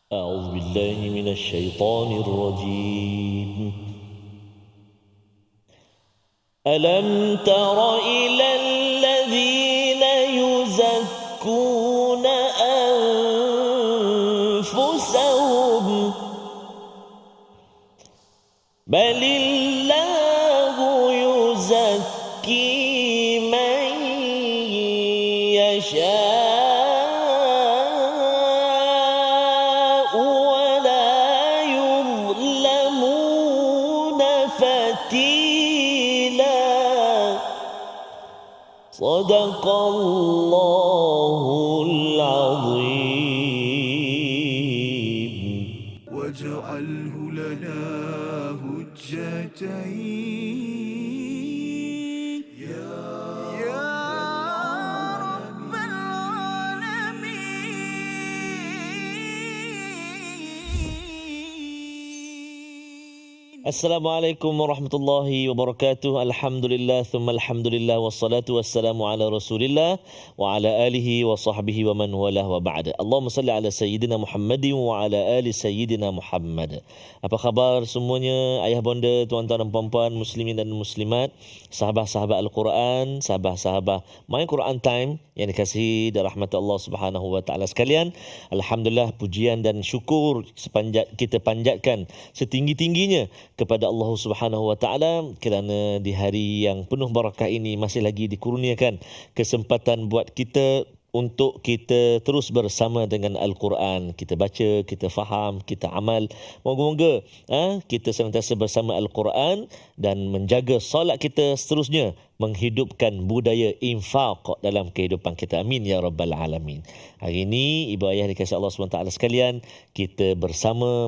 أعوذ بالله من الشيطان الرجيم. ألم تر إلى الذين يزكون أنفسهم بل الله يزكي من يشاء ولا يظلمون فتيلا. صدق الله العظيم. واجعله لنا هجتين يا رب العالمين. Assalamualaikum warahmatullahi wabarakatuh. Alhamdulillah thumma alhamdulillah wassalatu wassalamu ala Rasulillah wa ala alihi wa sahbihi wa man walah wa ba'da. Allahumma salli ala sayyidina Muhammadin wa ala ali sayyidina Muhammad. Apa khabar semuanya, ayah bonda, tuan-tuan dan puan-puan, muslimin dan muslimat, sahabat-sahabat Al-Quran, sahabat-sahabat My Quran Time yang dikasihi dan rahmat Allah Subhanahu wa taala sekalian. Alhamdulillah, pujian dan syukur kita panjatkan setinggi-tingginya kepada Allah Subhanahu wa taala kerana di hari yang penuh barakah ini masih lagi dikurniakan kesempatan buat kita untuk kita terus bersama dengan Al-Quran. Kita baca, kita faham, kita amal. Moga-moga kita senantiasa bersama Al-Quran dan menjaga solat kita seterusnya, menghidupkan budaya infak dalam kehidupan kita. Amin ya rabbal alamin. Hari ini ibu ayah dikasihi Allah SWT sekalian, kita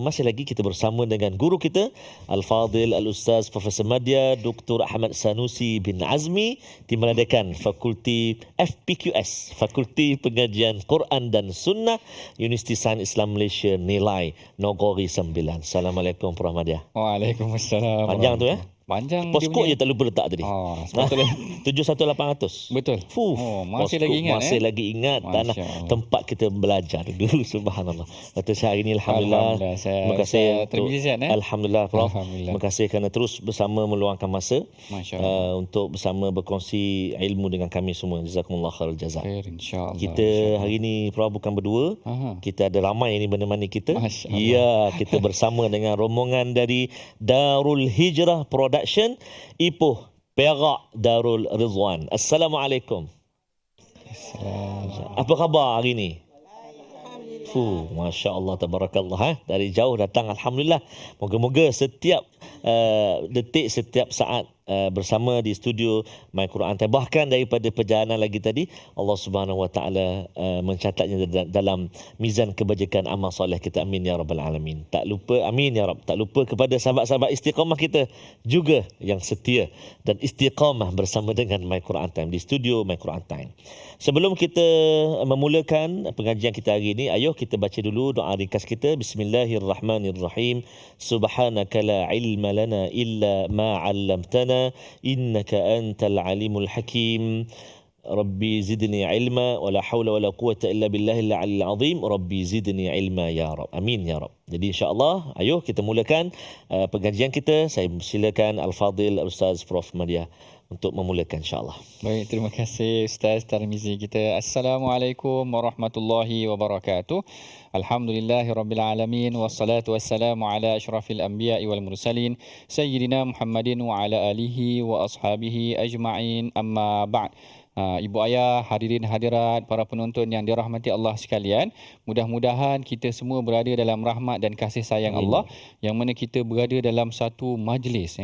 masih lagi kita bersama dengan guru kita Al-Fadil Al-Ustaz Profesor Madya Dr. Ahmad Sanusi bin Azmi, Timbalan Dekan Fakulti FPQS, Fakulti Pengajian Quran dan Sunnah, Universiti Sains Islam Malaysia, Nilai Nogori 9. Assalamualaikum Prof Madya. Waalaikumsalam. Panjang tu Panjang Poskod je tak lupa letak tadi. Sepatutnya 71800. betul. Masih Poskod lagi ingat masih lagi ingat tanah tempat kita belajar dulu. Subhanallah. Kata saya hari ini alhamdulillah. Terima kasih alhamdulillah Prof. Terima kasih kerana terus bersama meluangkan masa untuk bersama berkongsi ilmu dengan kami semua. Jazakumullah khairul jazak. Insya-Allah. Kita hari ini Prof bukan berdua. Kita ada ramai ini menemani kita. Ya, kita bersama dengan rombongan dari Darul Hijrah Production Ipoh Perak Darul Rizwan. Assalamualaikum. Apa khabar hari ini? Masya Allah, tabarakallah. Dari jauh datang, alhamdulillah. Moga-moga setiap detik, setiap saat bersama di studio My Quran Time, bahkan daripada perjalanan lagi tadi, Allah Subhanahu Wa Taala mencatatnya dalam mizan kebajikan amal soleh kita. Amin ya rabbal alamin. Tak lupa, amin ya rabb. Tak lupa kepada sahabat-sahabat istiqamah kita juga yang setia dan istiqamah bersama dengan My Quran Time di studio My Quran Time. Sebelum kita memulakan pengajian kita hari ini, ayo kita baca dulu doa ringkas kita. Bismillahirrahmanirrahim. Subhanaka la ilma lana illa ma 'allamtana innaka antal alimul hakim. Rabbi zidni ilma wala haula wala quwata illa billahil aliyil azim. Rabbi zidni ilma ya rab. Amin ya rab. Jadi insya-Allah ayo kita mulakan pengajian kita. Saya silakan Al-Fadil Al-Ustaz Prof Madya untuk memulakan insya-Allah. Baik, terima kasih Ustaz Tarmizi kita. Assalamualaikum warahmatullahi wabarakatuh. Alhamdulillahirabbil alamin wassalatu wassalamu ala asyrafil anbiya'i wal mursalin sayyidina Muhammadin wa ala alihi wa ashabihi ajma'in. Amma ba'd. Ibu ayah, hadirin hadirat, para penonton yang dirahmati Allah sekalian, mudah-mudahan kita semua berada dalam rahmat dan kasih sayang Allah, yang mana kita berada dalam satu majlis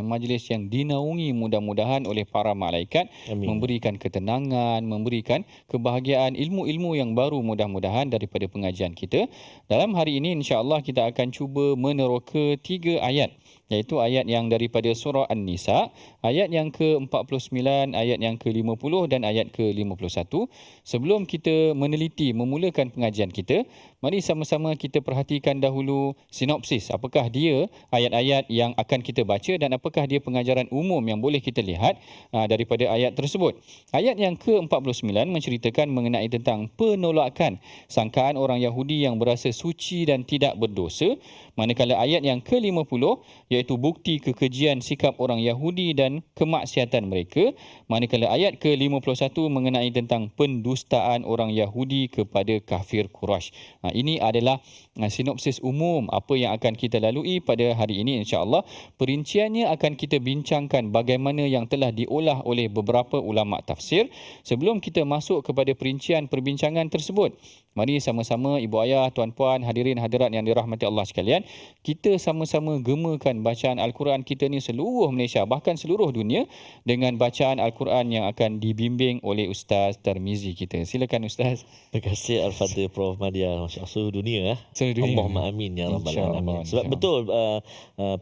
yang dinaungi mudah-mudahan oleh para malaikat. Memberikan ketenangan, memberikan kebahagiaan, ilmu-ilmu yang baru mudah-mudahan daripada pengajian kita. Dalam hari ini insya-Allah kita akan cuba meneroka 3 ayat, iaitu ayat yang daripada surah An-Nisa, ayat yang ke-49, ayat yang ke-50 dan ayat ke-51. Sebelum kita meneliti, memulakan pengajian kita, Mari sama-sama kita perhatikan dahulu sinopsis. Apakah dia ayat-ayat yang akan kita baca dan apakah dia pengajaran umum yang boleh kita lihat daripada ayat tersebut. Ayat yang ke-49 menceritakan mengenai tentang penolakan sangkaan orang Yahudi yang berasa suci dan tidak berdosa. Manakala ayat yang ke-50 iaitu bukti kekejian sikap orang Yahudi dan kemaksiatan mereka. Manakala ayat ke-51 mengenai tentang pendustaan orang Yahudi kepada kafir Quraisy. Ini adalah sinopsis umum apa yang akan kita lalui pada hari ini insya-Allah. Perinciannya akan kita bincangkan bagaimana yang telah diolah oleh beberapa ulama tafsir. Sebelum kita masuk kepada perincian perbincangan tersebut, mari sama-sama ibu ayah, tuan-puan, hadirin hadirat yang dirahmati Allah sekalian, kita sama-sama gemakan bacaan Al-Quran kita ni seluruh Malaysia, bahkan seluruh dunia, dengan bacaan Al-Quran yang akan dibimbing oleh Ustaz Tarmizi kita. Silakan Ustaz. Terima kasih Al-Fatihah Prof. Madia. Masya seluruh dunia. Seluruh dunia. Allahumma amin ya rabbal alamin. Sebab betul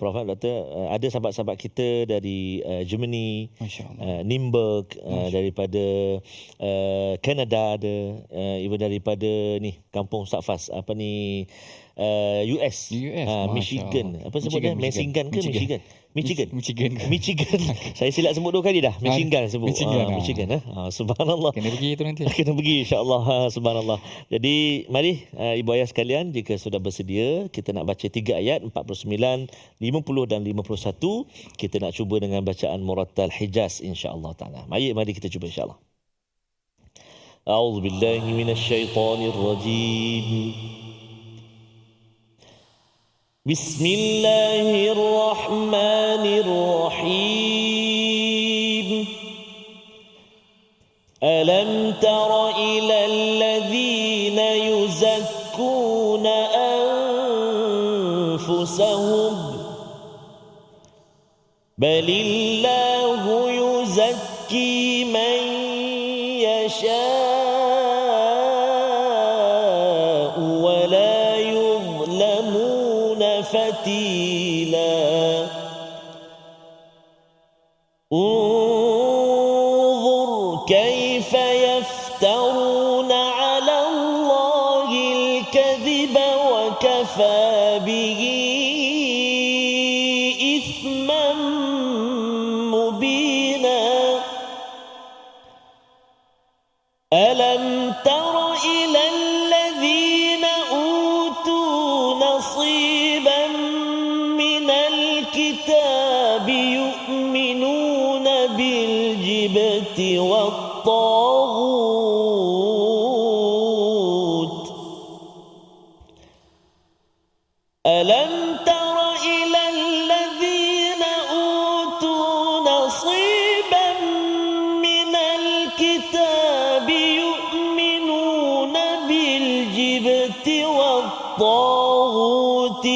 Prof. Doktor, ada sahabat-sahabat kita dari Germany, Nürnberg, daripada Canada ada, even daripada ni kampung Ustaz Fas, US, Michigan, apa sebutnya, Michigan ke Michigan. Saya silap sebut 2 kali dah. Michigan sebut. Michigan. Subhanallah. Kena pergi itu nanti. Kena pergi insya-Allah. Subhanallah. Jadi mari ibu ayah sekalian, jika sudah bersedia, kita nak baca 3 ayat 49, 50 dan 51. Kita nak cuba dengan bacaan Murattal Hijaz insya-Allah taala. Mari kita cuba insya-Allah. A'udzubillahi minasyaitonirrajim. Bismillahirrahmanirrahim. Alam tara ila alladhina yuzakkuna anfusahum balillahu yuzakki man yasha wa la yuzlamuna fatila. انظر كيف يفترون على الله الكذب وكفى به إثما مبينا. ألم تر إلى الذين أوتوا نصيبا من الكتاب يؤمنون بالجبت والطاغوت. ألم تر إلى الذين أوتوا نصيبا من الكتاب يؤمنون بالجبت والطاغوت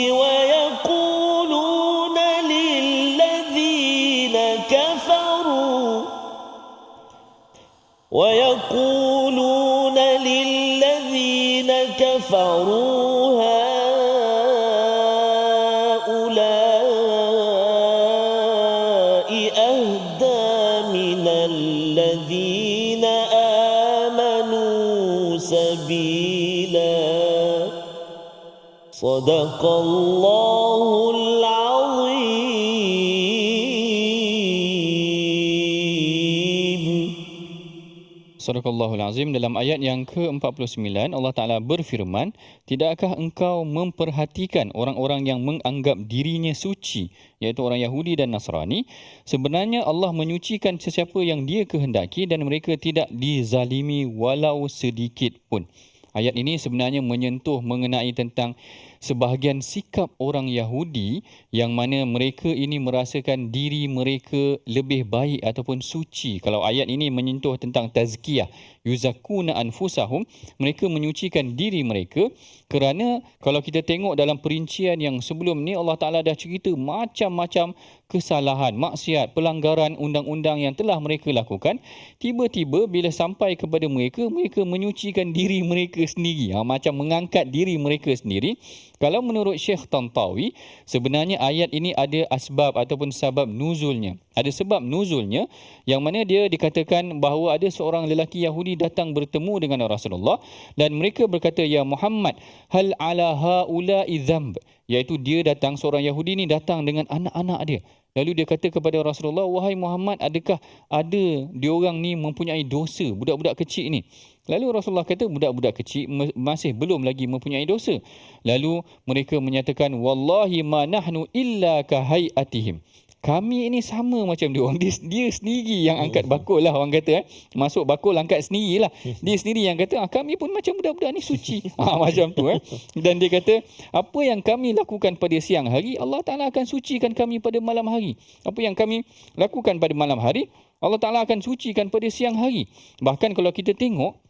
ويقولون للذين كفروا هؤلاء أهدى من الذين آمنوا سبيلا. صدق الله العظيم. Sadaqallahul Azim. Dalam ayat yang ke-49 Allah Ta'ala berfirman, tidakkah engkau memperhatikan orang-orang yang menganggap dirinya suci, iaitu orang Yahudi dan Nasrani? Sebenarnya Allah menyucikan sesiapa yang dia kehendaki dan mereka tidak dizalimi walau sedikit pun. Ayat ini sebenarnya menyentuh mengenai tentang sebahagian sikap orang Yahudi yang mana mereka ini merasakan diri mereka lebih baik ataupun suci. Kalau ayat ini menyentuh tentang tazkiyah, yuzakuna anfusahum, mereka menyucikan diri mereka, kerana kalau kita tengok dalam perincian yang sebelum ni Allah Ta'ala dah cerita macam-macam kesalahan, maksiat, pelanggaran undang-undang yang telah mereka lakukan. Tiba-tiba bila sampai kepada mereka, mereka menyucikan diri mereka sendiri, macam mengangkat diri mereka sendiri. Kalau menurut Syekh Tantawi, sebenarnya ayat ini ada asbab ataupun sebab nuzulnya. Ada sebab nuzulnya yang mana dia dikatakan bahawa ada seorang lelaki Yahudi datang bertemu dengan Rasulullah dan mereka berkata, "Ya Muhammad, hal ala haula'i dzamb?" Iaitu dia datang, seorang Yahudi ni datang dengan anak-anak dia. Lalu dia kata kepada Rasulullah, "Wahai Muhammad, adakah ada diorang ni mempunyai dosa, budak-budak kecil ni?" Lalu Rasulullah kata, budak-budak kecil masih belum lagi mempunyai dosa. Lalu mereka menyatakan, "Wallahi ma nahnu illa kahayatihim." Kami ini sama macam dia orang. Dia sendiri yang angkat bakul lah, orang kata. Masuk bakul angkat sendiri lah. Dia sendiri yang kata, kami pun macam budak-budak ni suci. Macam tu. Dan dia kata, apa yang kami lakukan pada siang hari, Allah Ta'ala akan sucikan kami pada malam hari. Apa yang kami lakukan pada malam hari, Allah Ta'ala akan sucikan pada siang hari. Bahkan kalau kita tengok,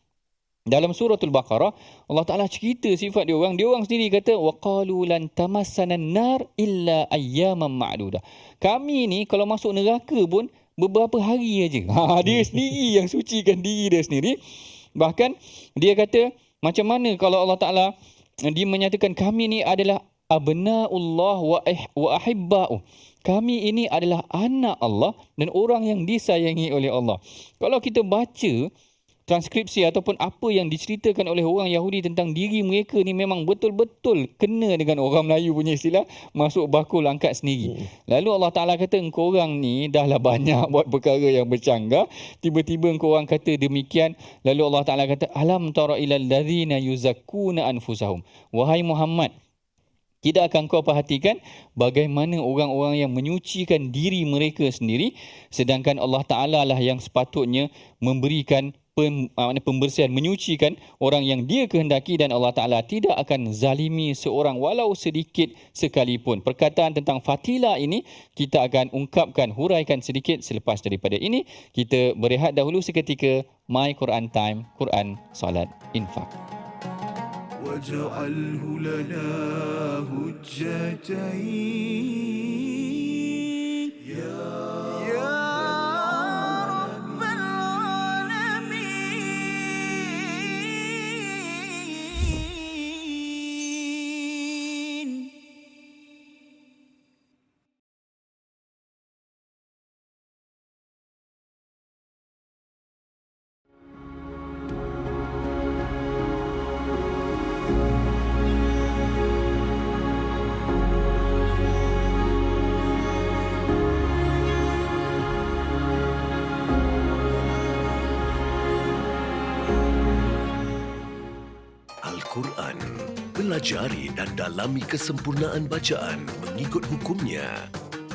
dalam suratul Baqarah, Allah Ta'ala cerita sifat dia orang. Dia orang sendiri kata, وَقَالُوا لَنْ تَمَسَّنَا النَّارِ إِلَّا أَيَّامًا مَعْدُودًا. Kami ni kalau masuk neraka pun beberapa hari aja. Dia sendiri yang sucikan diri dia sendiri. Bahkan dia kata, macam mana kalau Allah Ta'ala dia menyatakan kami ni adalah abna'ullah wa ahibba'u. Kami ini adalah anak Allah dan orang yang disayangi oleh Allah. Kalau kita baca transkripsi ataupun apa yang diceritakan oleh orang Yahudi tentang diri mereka ni memang betul-betul kena dengan orang Melayu punya istilah, masuk bakul angkat sendiri. Lalu Allah Ta'ala kata, engkau orang ni dahlah banyak buat perkara yang bercanggah, tiba-tiba engkau orang kata demikian. Lalu Allah Ta'ala kata, alam tara ilal ladzina yuzakkuna anfusahum. Wahai Muhammad, tidakkah kau perhatikan bagaimana orang-orang yang menyucikan diri mereka sendiri, sedangkan Allah Ta'ala lah yang sepatutnya memberikan pembersihan, menyucikan orang yang dia kehendaki, dan Allah Ta'ala tidak akan zalimi seorang walau sedikit sekalipun. Perkataan tentang fatilah ini kita akan ungkapkan, huraikan sedikit selepas daripada ini. Kita berehat dahulu seketika. My Quran Time, Quran, Salat, Infak. واجعله لنا هجتين يا رب العالمين. Al-Quran. Pelajari dan dalami kesempurnaan bacaan mengikut hukumnya.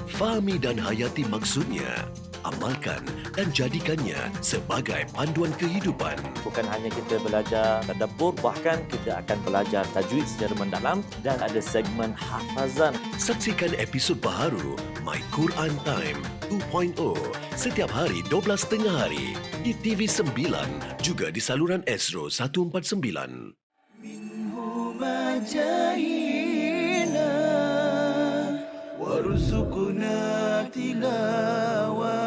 Fahami dan hayati maksudnya. Amalkan dan jadikannya sebagai panduan kehidupan. Bukan hanya kita belajar tadabbur, bahkan kita akan belajar tajwid secara mendalam dan ada segmen hafazan. Saksikan episod baharu My Quran Time 2.0 setiap hari 12.30 hari di TV9, juga di saluran Astro 149. جاهنا وارزقنا تلاوته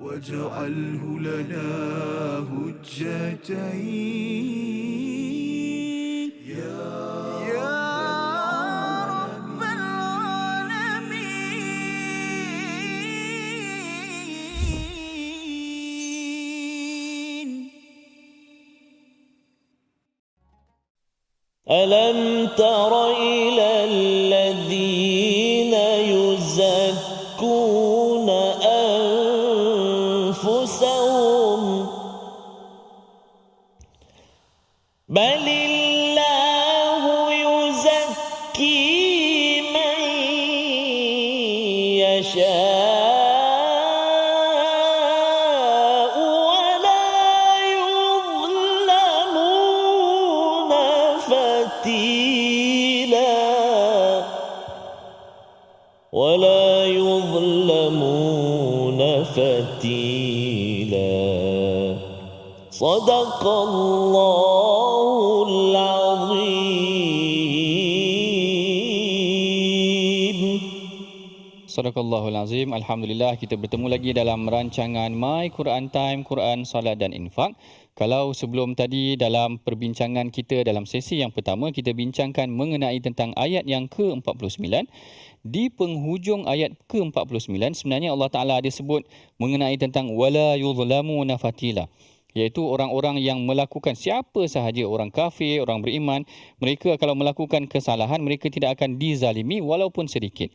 واجعله لنا هجتين يا رب العالمين. ألم تر إلى الذين يزكون أنفسهم بل الله يزكي من يشاء ولا يظلمون فتيلا صدق الله العظيم. Sadaqallahul Azim. Alhamdulillah, kita bertemu lagi dalam rancangan My Quran Time, Quran, Salat dan Infak. Kalau sebelum tadi dalam perbincangan kita dalam sesi yang pertama, kita bincangkan mengenai tentang ayat yang ke-49. Di penghujung ayat ke-49 sebenarnya Allah Ta'ala ada sebut mengenai tentang wala yuzlamuna fatila, iaitu orang-orang yang melakukan, siapa sahaja, orang kafir, orang beriman, mereka kalau melakukan kesalahan mereka tidak akan dizalimi walaupun sedikit.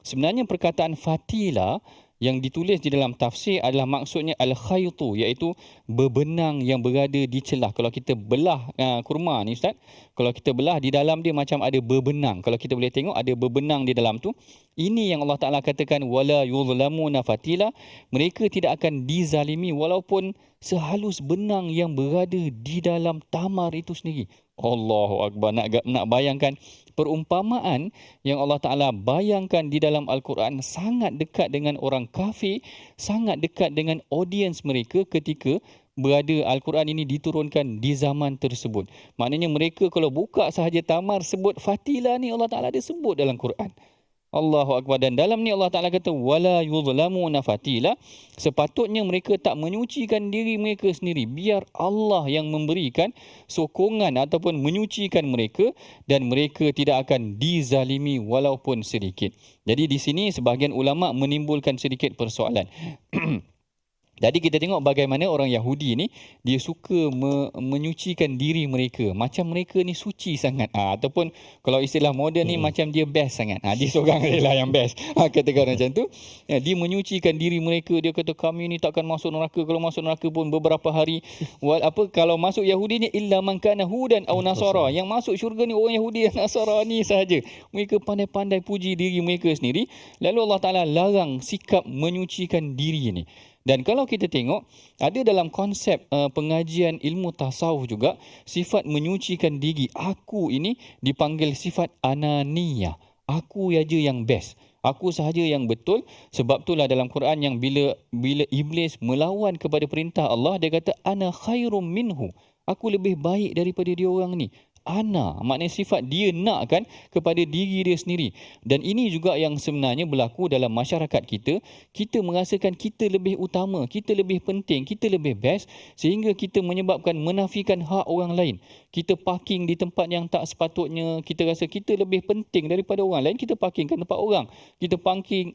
Sebenarnya perkataan fatila yang ditulis di dalam tafsir adalah maksudnya al-khaytu, iaitu bebenang yang berada di celah. Kalau kita belah kurma ni Ustaz, kalau kita belah di dalam dia macam ada bebenang. Kalau kita boleh tengok ada bebenang di dalam tu. Ini yang Allah Ta'ala katakan wala yuzlamuna fatila, mereka tidak akan dizalimi walaupun sehalus benang yang berada di dalam tamar itu sendiri. Allahu Akbar. Nak bayangkan perumpamaan yang Allah Ta'ala bayangkan di dalam Al-Quran sangat dekat dengan orang kafir, sangat dekat dengan audiens mereka ketika berada Al-Quran ini diturunkan di zaman tersebut. Maknanya mereka kalau buka sahaja tamar sebut fatila ni, Allah Ta'ala ada sebut dalam Quran. Allahu Akbar. Dan dalam ni Allah Ta'ala kata wala yuzlamuna fatila, sepatutnya mereka tak menyucikan diri mereka sendiri, biar Allah yang memberikan sokongan ataupun menyucikan mereka, dan mereka tidak akan dizalimi walaupun sedikit. Jadi di sini sebahagian ulama menimbulkan sedikit persoalan. Jadi kita tengok bagaimana orang Yahudi ni dia suka menyucikan diri mereka, macam mereka ni suci sangat. Ataupun kalau istilah moden ni macam dia best sangat. Dia seorang lah yang best. Katakan macam tu. Dia menyucikan diri mereka, dia kata kami ni takkan masuk neraka, kalau masuk neraka pun beberapa hari. Kalau masuk Yahudi ni illa man kana hudan aw nasara. Yang masuk syurga ni orang Yahudi dan Nasrani sahaja. Mereka pandai-pandai puji diri mereka sendiri. Lalu Allah Ta'ala larang sikap menyucikan diri ni. Dan kalau kita tengok, ada dalam konsep pengajian ilmu tasawuf juga, sifat menyucikan diri. Aku ini dipanggil sifat ananiyah. Aku saja yang best. Aku sahaja yang betul. Sebab itulah dalam Quran yang bila Iblis melawan kepada perintah Allah, dia kata, ana khairum minhu. Aku lebih baik daripada dia orang ni. Ana, maknanya sifat dia nakkan kepada diri dia sendiri. Dan ini juga yang sebenarnya berlaku dalam masyarakat kita. Kita merasakan kita lebih utama, kita lebih penting, kita lebih best, sehingga kita menyebabkan menafikan hak orang lain. Kita parking di tempat yang tak sepatutnya, kita rasa kita lebih penting daripada orang lain, kita parking kat tempat orang. Kita parking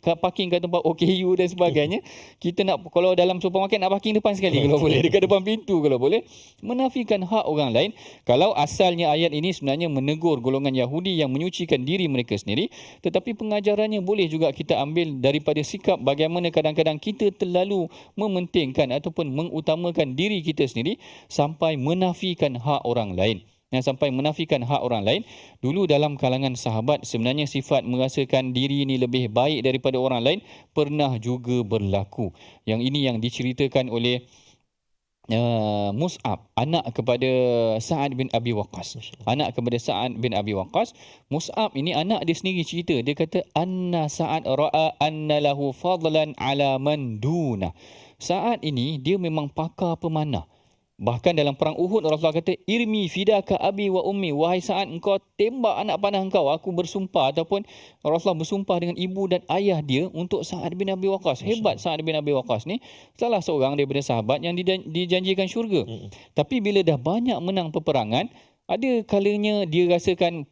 kat tempat OKU dan sebagainya. Kita nak, kalau dalam supermarket nak parking depan sekali kalau boleh, dekat depan pintu kalau boleh. Menafikan hak orang lain. Kalau asalnya ayat ini sebenarnya menegur golongan Yahudi yang menyucikan diri mereka sendiri, tetapi pengajarannya boleh juga kita ambil daripada sikap bagaimana kadang-kadang kita terlalu mementingkan ataupun mengutamakan diri kita sendiri sampai menafikan hak orang lain. Sampai menafikan hak orang lain. Dulu dalam kalangan sahabat sebenarnya sifat merasakan diri ini lebih baik daripada orang lain pernah juga berlaku. Yang ini yang diceritakan oleh Mus'ab, anak kepada Sa'ad bin Abi Waqqas. Anak kepada Sa'ad bin Abi Waqqas. Mus'ab ini anak dia sendiri cerita. Dia kata anna Sa'ad ra'a anna lahu fadlan ala man duna. Sa'ad ini dia memang pakar pemanah. Bahkan dalam perang Uhud Rasulullah kata irmi fidaka abi wa ummi, wahai Sa'ad engkau tembak anak panah engkau, aku bersumpah, ataupun Rasulullah bersumpah dengan ibu dan ayah dia untuk Sa'ad bin Abi Waqqas. Hebat Sa'ad bin Abi Waqqas ni, salah seorang daripada sahabat yang dijanjikan syurga. Tapi bila dah banyak menang peperangan, ada kalanya dia rasakan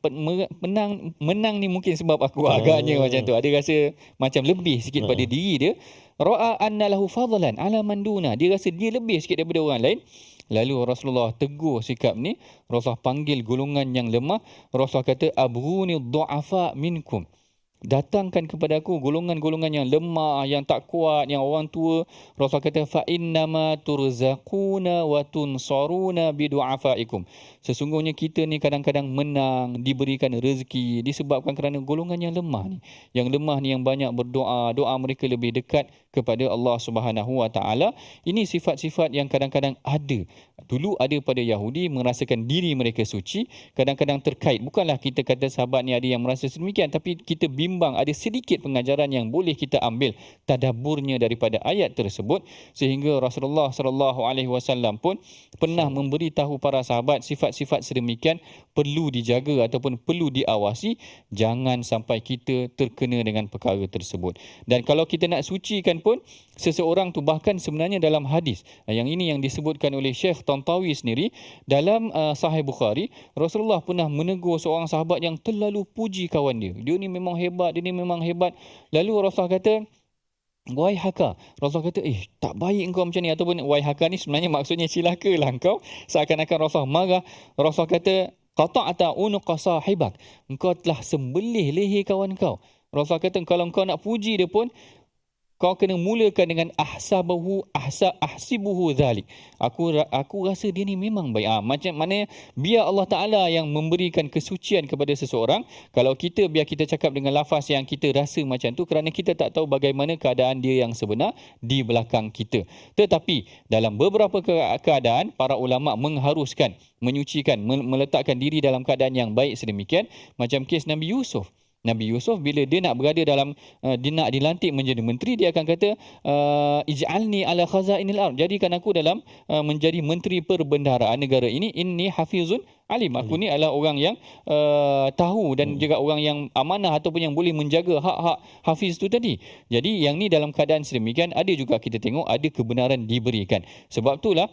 menang ni mungkin sebab aku agaknya macam tu. Ada rasa macam lebih sikit pada diri dia. Ra'a anna lahu fadlan ala man duna. Dia rasa dia lebih sikit daripada orang lain. Lalu Rasulullah tegur sikap ni, Rasulullah panggil golongan yang lemah, Rasulullah kata abghuni du'afa minkum. Datangkan kepada aku golongan-golongan yang lemah, yang tak kuat, yang orang tua. Rasulullah kata fa innama turzaquna wa tunsaruna bidu'afaikum. Sesungguhnya kita ni kadang-kadang menang, diberikan rezeki disebabkan kerana golongan yang lemah ni. Yang lemah ni yang banyak berdoa, doa mereka lebih dekat kepada Allah Subhanahu Wa Taala. Ini sifat-sifat yang kadang-kadang ada. Dulu ada pada Yahudi, merasakan diri mereka suci, kadang-kadang terkait. Bukanlah kita kata sahabat ni ada yang merasa sedemikian, tapi kita bimbang ada sedikit pengajaran yang boleh kita ambil tadaburnya daripada ayat tersebut, sehingga Rasulullah SAW pun pernah memberitahu para sahabat sifat-sifat sedemikian perlu dijaga ataupun perlu diawasi, jangan sampai kita terkena dengan perkara tersebut. Dan kalau kita nak sucikan pun seseorang tu, bahkan sebenarnya dalam hadis yang ini yang disebutkan oleh Syekh Tantawi sendiri dalam Sahih Bukhari, Rasulullah pernah menegur seorang sahabat yang terlalu puji kawan dia. Dia ni memang hebat, dia ni memang hebat. Lalu Rasulullah kata, wahai haka. Rasulullah kata, tak baik engkau macam ni. Ataupun wahai haka ni sebenarnya maksudnya cilakalah engkau. Seakan-akan Rasulullah marah. Rasulullah kata, qata'ata unuqa sahibak. Engkau telah sembelih leher kawan kau. Rasulullah kata, kalau engkau nak puji dia pun, kau kena mulakan dengan ahsibuhu dhalik. Aku rasa dia ni memang baik. Macam mana biar Allah Taala yang memberikan kesucian kepada seseorang. Kalau kita biar kita cakap dengan lafaz yang kita rasa macam tu kerana kita tak tahu bagaimana keadaan dia yang sebenar di belakang kita. Tetapi dalam beberapa keadaan para ulama mengharuskan menyucikan, meletakkan diri dalam keadaan yang baik sedemikian. Macam kes Nabi Yusuf. Nabi Yusuf bila dia nak berada dalam dia nak dilantik menjadi menteri, dia akan kata ij'alni ala khazainil ard, jadikan aku dalam menjadi menteri perbendaharaan negara ini, inni hafizun alim, aku ni adalah orang yang tahu dan juga orang yang amanah ataupun yang boleh menjaga hak-hak hafiz tu tadi. Jadi yang ni dalam keadaan sedemikian ada juga kita tengok ada kebenaran diberikan. Sebab itulah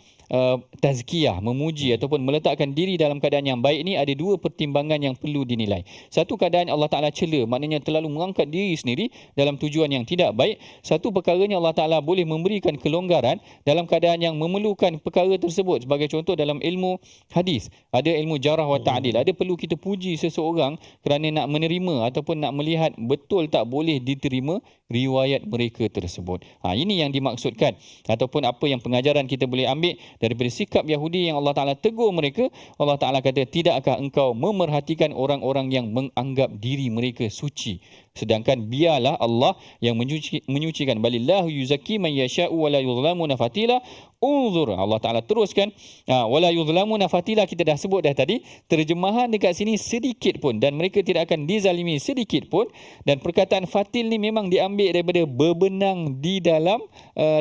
tazkiyah, memuji ataupun meletakkan diri dalam keadaan yang baik ni ada dua pertimbangan yang perlu dinilai. Satu, keadaan Allah Ta'ala cela, maknanya terlalu mengangkat diri sendiri dalam tujuan yang tidak baik. Satu perkaranya Allah Ta'ala boleh memberikan kelonggaran dalam keadaan yang memerlukan perkara tersebut. Sebagai contoh dalam ilmu hadis, ada ilmu jarah wa ta'dil, ada perlu kita puji seseorang kerana nak menerima ataupun nak melihat betul tak boleh diterima riwayat mereka tersebut. Ini yang dimaksudkan ataupun apa yang pengajaran kita boleh ambil daripada sikap Yahudi yang Allah Ta'ala tegur mereka. Allah Ta'ala kata, tidakkah engkau memerhatikan orang-orang yang menganggap diri mereka suci, sedangkan biarlah Allah yang menyucikan. Balillahu yuzakki man yasha'u wa la yuzlamuna fatila. Unzur, Allah Ta'ala teruskan, wala yuzlamuna fatila, kita dah sebut dah tadi, terjemahan dekat sini sedikit pun, dan mereka tidak akan dizalimi sedikit pun. Dan perkataan fatil ni memang diambil daripada berbenang di dalam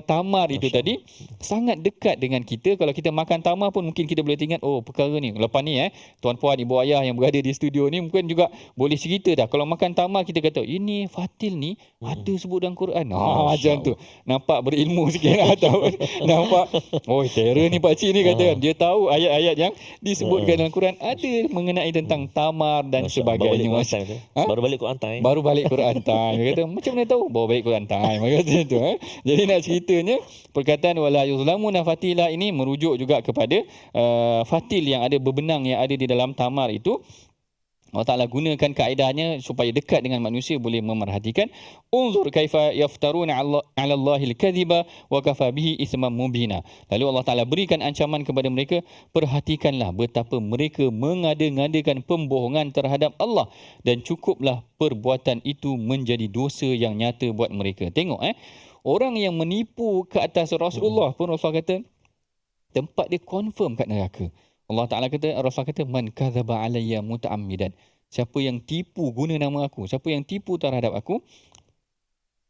tamar itu tadi, sangat dekat dengan kita. Kalau kita makan tamar pun mungkin kita boleh ingat, perkara ni lepas ni tuan-puan ibu ayah yang berada di studio ni mungkin juga boleh cerita dah. Kalau makan tamar kita kata ini fatil ni ada sebut dalam Quran. Macam tu, nampak berilmu sikit lah. Nampak, terror ni pakcik ni kata, dia tahu ayat-ayat yang disebutkan dalam Quran ada mengenai tentang tamar dan sebagainya. Baru balik Quran time. Baru balik Quran time. Dia kata, macam mana tahu? Baru balik Quran time. Kata tu. Jadi nak ceritanya, perkataan wala yuzlamuna fatila ini merujuk juga kepada fatil yang ada berbenang yang ada di dalam tamar itu. Allah Ta'ala gunakan kaedahnya supaya dekat dengan manusia, boleh memerhatikan. Unzur kaifa yaftaruna 'ala Allahil kadhiba wa kafa bihi itsman mubina. Lalu Allah Ta'ala berikan ancaman kepada mereka, perhatikanlah betapa mereka mengada-ngadakan pembohongan terhadap Allah, dan cukuplah perbuatan itu menjadi dosa yang nyata buat mereka. Tengok orang yang menipu ke atas Rasulullah pun Rasulullah kata tempat dia confirm kat neraka. Allah Ta'ala kata, Rasulullah kata, man kadzaba alayya muta'ammidan. Siapa yang tipu guna nama aku, siapa yang tipu terhadap aku,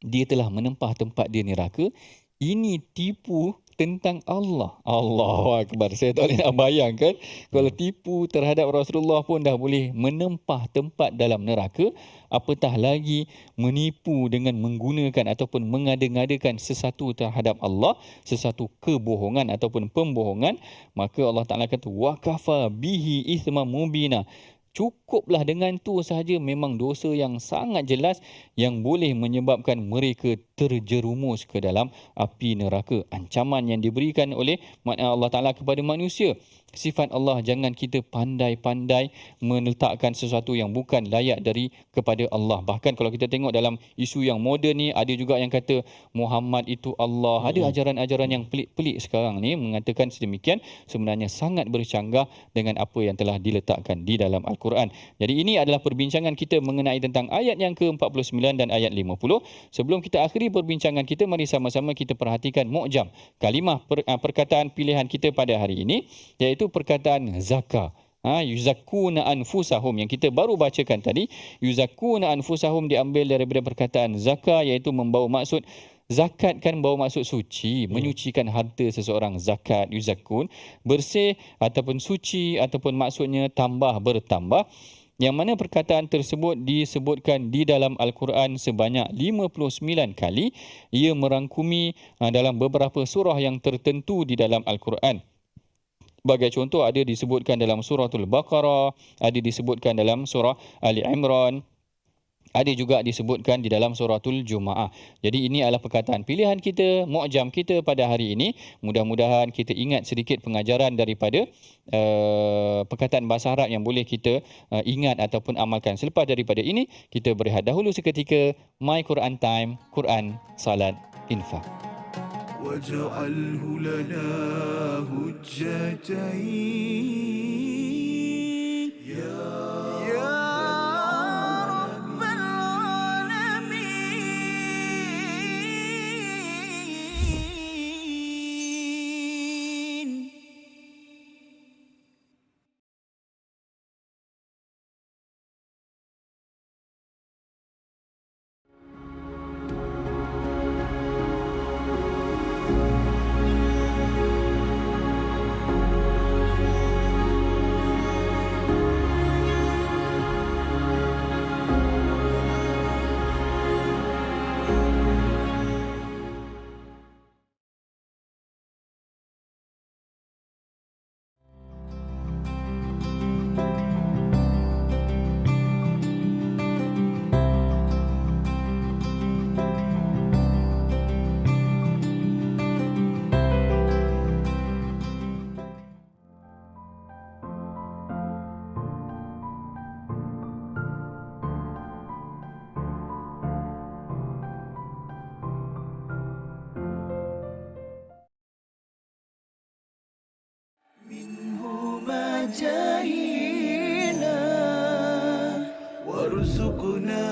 dia telah menempah tempat dia neraka. Ini tipu tentang Allah. Allahu Akbar. Saya tak boleh nak bayangkan kalau tipu terhadap Rasulullah pun dah boleh menempah tempat dalam neraka, apatah lagi menipu dengan menggunakan ataupun mengada-ngadakan sesuatu terhadap Allah, sesuatu kebohongan ataupun pembohongan. Maka Allah Ta'ala kata, wa kafa bihi itsman mubina. Cukuplah dengan tu sahaja, memang dosa yang sangat jelas yang boleh menyebabkan mereka terjerumus ke dalam api neraka. Ancaman yang diberikan oleh Allah Ta'ala kepada manusia. Sifat Allah, jangan kita pandai-pandai meletakkan sesuatu yang bukan layak kepada Allah. Bahkan kalau kita tengok dalam isu yang moden ni, ada juga yang kata Muhammad itu Allah. Ada ajaran-ajaran yang pelik-pelik sekarang ni mengatakan sedemikian, sebenarnya sangat bercanggah dengan apa yang telah diletakkan di dalam Al-Quran. Jadi ini adalah perbincangan kita mengenai tentang ayat yang ke-49 dan ayat 50. Sebelum kita akhiri perbincangan kita, mari sama-sama kita perhatikan mu'jam kalimah perkataan pilihan kita pada hari ini, iaitu perkataan zakah. Yuzakkuna anfusahum yang kita baru bacakan tadi. Yuzakkuna anfusahum diambil daripada perkataan zakah, iaitu membawa maksud zakat, kan bawa maksud suci, menyucikan harta seseorang. Zakat, yuzakkun, bersih ataupun suci, ataupun maksudnya tambah, bertambah. Yang mana perkataan tersebut disebutkan di dalam Al-Quran sebanyak 59 kali. Ia merangkumi dalam beberapa surah yang tertentu di dalam Al-Quran. Sebagai contoh, ada disebutkan dalam suratul Baqarah, ada disebutkan dalam surah Ali Imran, ada juga disebutkan di dalam suratul Jumaah. Jadi ini adalah perkataan pilihan kita, mu'jam kita pada hari ini. Mudah-mudahan kita ingat sedikit pengajaran daripada perkataan bahasa Arab yang boleh kita ingat ataupun amalkan. Selepas daripada ini, kita berehat dahulu seketika. My Quran Time, Quran, Salat, Infak. واجعله لنا هجتين يا رب العالمين. جاهنا وارزقنا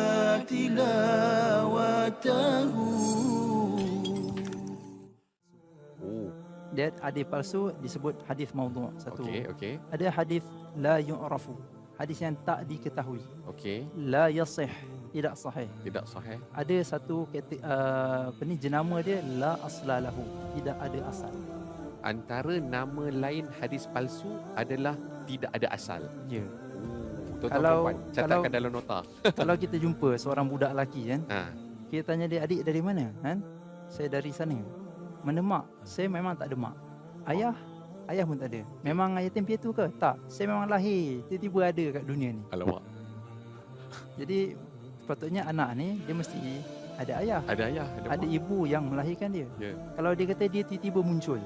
تلاوته. Dia hadis palsu disebut hadis maudhu'. Satu. Okey. Ada hadis la yu'rafu, hadis yang tak diketahui. Okey. La yasih, tidak sahih. Tidak sahih. Ada satu jenama dia la aslalahu, tidak ada asal. Antara nama lain hadis palsu adalah tidak ada asal. Ya. Tuan-tuan Kalau- puan, catatkan dalam nota. Kalau kita jumpa seorang budak lelaki kan, Ha. kita tanya dia, adik dari mana? Kan? Saya dari sana. Mana mak? Saya memang tak ada mak. Ayah? Ayah pun tak ada. Memang yatim piatu ke? Tak. Saya memang lahir, tiba-tiba ada kat dunia ni. Alamak. Jadi sepatutnya anak ni dia mesti ada ayah, Ada ayah, ada mak. ibu yang melahirkan dia. Ya, Kalau dia kata dia tiba-tiba muncul,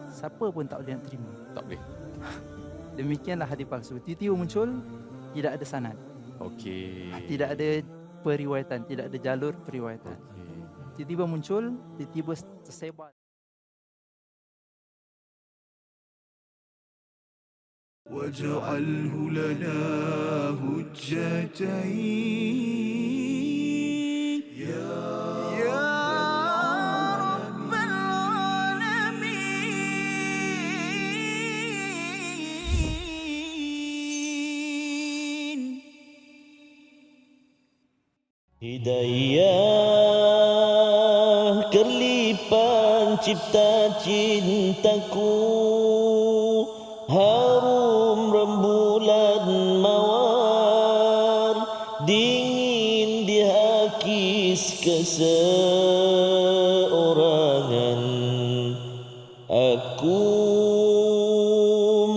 siapa pun tak boleh nak terima. tak boleh. Demikianlah hadis palsu. Tiba-tiba muncul, tidak ada sanad, Okey. tidak ada periwayatan, tidak ada jalur periwayatan. Okey. Tiba-tiba muncul, tiba-tiba tersebar. واجعله لنا هجتين يا رب العالمين. Hidayah kerlipan cipta cintaku, harum rembulan mawar, dingin di hakis keseorangan. Aku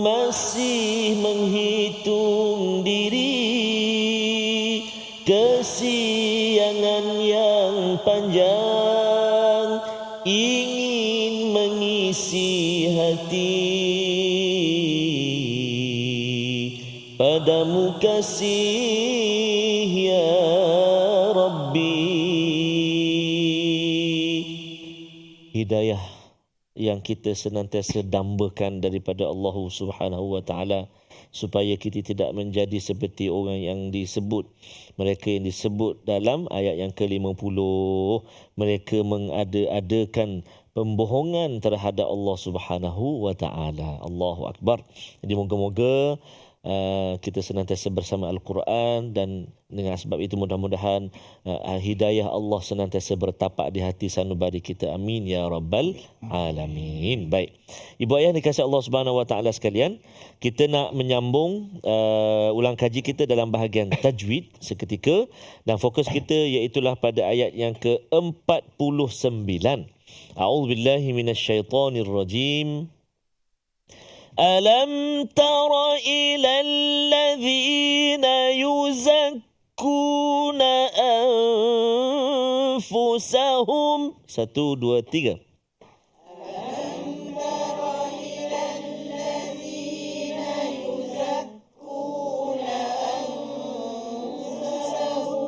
masih menghitung diri, kesiangan yang panjang. isi hati padamu kasih ya Rabbi. Hidayah yang kita senantiasa dambakan daripada Allah Subhanahu wa taala, supaya kita tidak menjadi seperti orang yang disebut, mereka yang disebut dalam ayat yang ke-50, mereka mengada-adakan pembohongan terhadap Allah Subhanahu wa taala. Allahu akbar. Jadi moga-moga kita senantiasa bersama Al-Quran, dan dengan sebab itu mudah-mudahan hidayah Allah senantiasa bertapak di hati sanubari kita. Amin ya rabbal alamin. Baik, ibu ayah dikasihi Allah Subhanahu wa taala sekalian, kita nak menyambung ulang kaji kita dalam bahagian tajwid seketika, dan fokus kita iaitulah pada ayat yang ke-49. A'udzubillahi minasyaitonirrajim. Alam tara ilal ladzina yuzakkuna anfusahum. 1, 2, 3.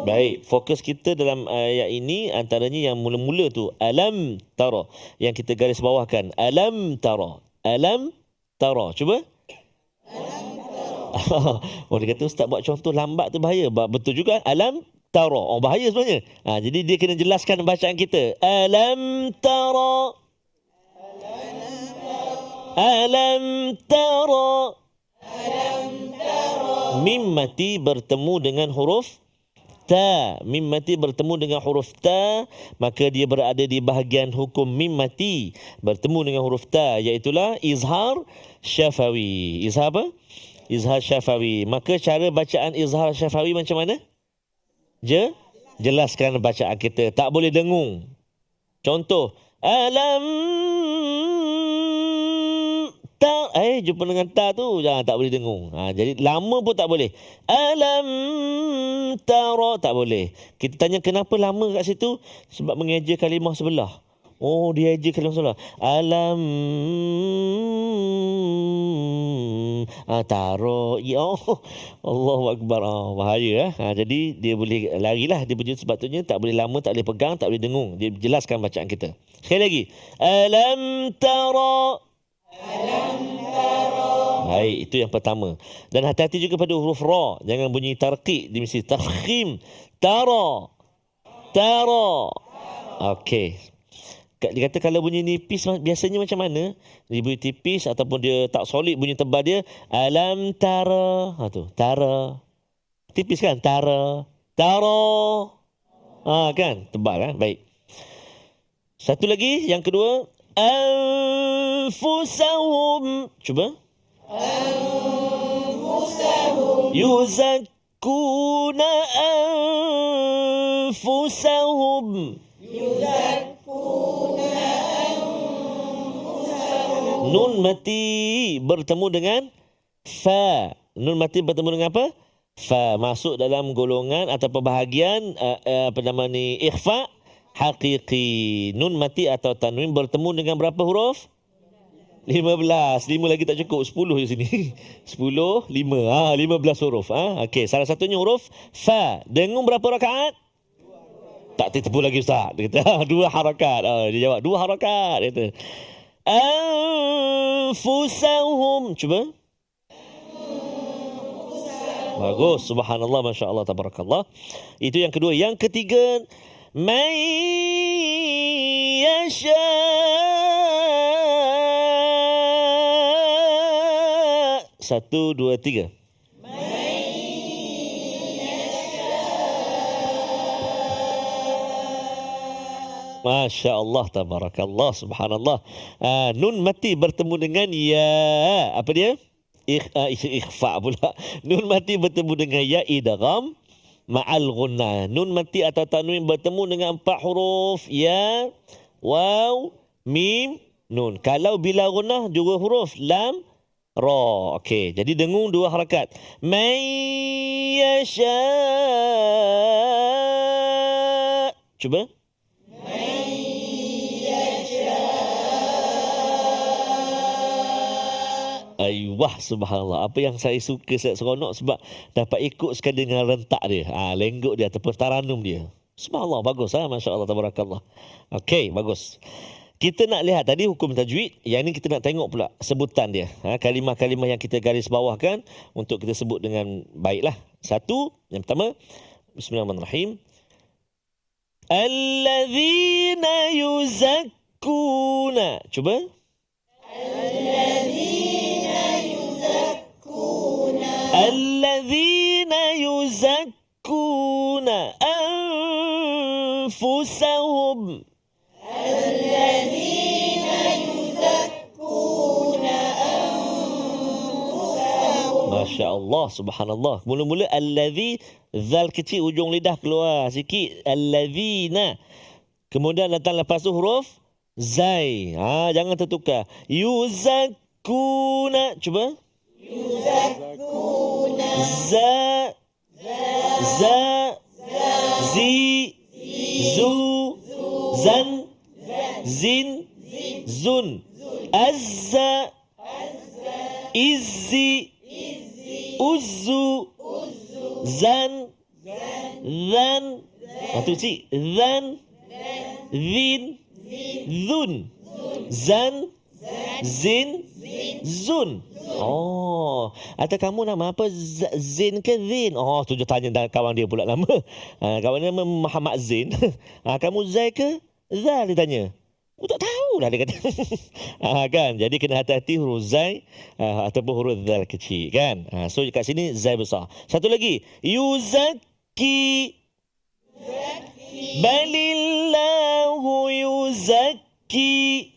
Baik, fokus kita dalam ayat ini antaranya yang mula-mula tu alam tara, yang kita garis bawahkan. Alam tara. Alam tara. Cuba. Oh, dia kata ustaz buat contoh lambat tu bahaya. Betul juga. Alam tara. Oh, bahaya sebenarnya. Jadi dia kena jelaskan bacaan kita. Alam tara. Alam tara. Mim mati bertemu dengan huruf ta. Mim mati bertemu dengan huruf ta, maka dia berada di bahagian hukum mim mati bertemu dengan huruf ta, iaitulah izhar syafawi. Izhar apa? Izhar syafawi. Maka cara bacaan izhar syafawi macam mana? Jelaskan bacaan kita. Tak boleh dengung. Contoh, alam ta, jumpa dengan ta tu jangan, tak boleh dengung. Jadi lama pun tak boleh. Alam tara, tak boleh. Kita tanya kenapa lama kat situ? Sebab mengeja kalimah sebelah. Oh, dia eja kalimah sebelah. Alam tara. Allahu akbar. Bahaya. Jadi dia boleh larilah dia punya, sebabnya tak boleh lama, tak boleh pegang, tak boleh dengung. Dia jelaskan bacaan kita. Sekali lagi. Alam tara. Baik, itu yang pertama. Dan hati-hati juga pada huruf ra. Jangan bunyi tarqiq, dia mesti tafkhim. Tara. Tara. Okey. Dia kata kalau bunyi nipis biasanya macam mana? Dia bunyi tipis ataupun dia tak solid, bunyi tebal dia. Alam tara. Tu, tara. Tipis kan? Tara. Tara. Kan? Tebal kan? Baik. Satu lagi, yang kedua. Anfusahum. Cuba. Anfusahum. Yuzakkuna anfusahum. Yuzakkuna anfusahum. Nun mati bertemu dengan fa. Nun mati bertemu dengan apa? Fa. Masuk dalam golongan atau bahagian ikhfa haqiqi. Nun mati atau tanwin bertemu dengan berapa huruf? 15. 5 lagi tak cukup. 10 di sini. 10, 5. 15 huruf. Okey, salah satunya huruf fa. Dengung berapa rakaat? Tak tertipu lagi ustaz. Dia kata 2 harakat. Dia jawab 2 harakat. Dia kata anfusahum. Cuba. Bagus. Subhanallah, masya-Allah, tabarakallah. Itu yang kedua. Yang ketiga, man yasha. 1, 2, 3. Masya Allah, tabarakallah, subhanallah. Nun mati bertemu dengan ya. Apa dia? Ikhfa pula. Nun mati bertemu dengan ya idgham ma'al ghunnah. Nun mati atau tanwin bertemu dengan 4 huruf. Ya, waw, mim, nun. Kalau bila ghunnah 2 huruf. Lam, ra. Okey, jadi dengung 2 harakat. Man yasha. Cuba. Wah, subhanallah. Apa yang saya suka, saya seronok sebab dapat ikut sekali dengan rentak dia. Lenggok dia ataupun taranum dia. Subhanallah, bagus. Masya Allah, tabarakallah. Okey, bagus. Kita nak lihat tadi hukum tajwid. Yang ni kita nak tengok pula sebutan dia. Kalimah-kalimah yang kita garis bawahkan untuk kita sebut dengan baiklah. Satu, yang pertama. Bismillahirrahmanirrahim. Alladzina yuzakkuna. Cuba. Alladzina yuzakkuna anfusahum. Masya Allah, subhanallah. Mula-mula alladzi, zal kecil ujung lidah keluar sikit. Alladzina. Kemudian datang lepas tu huruf zai. Jangan tertukar. Yuzakkuna. Cuba. Yuzakkuna. Za. Zi. Zu. Zan. Zin. Zun. Azza. Izzi. Uzzu. Zan. Zan. Itu cik. Zan. Zin. Zun. Zan. Zin. Zun. Atau kamu nama apa? Zin ke Zin? Tu dia tanya kawan dia pula nama. Kawan dia nama Muhammad Zin. Kamu Zai ke Zal, dia tanya. Tak tahu dah dia kata. Kan? Jadi kena hati-hati huruf Zai ataupun huruf Zal kecil kan. So kat sini Zai besar. Satu lagi. Yuzakki. Balillahu yuzakki.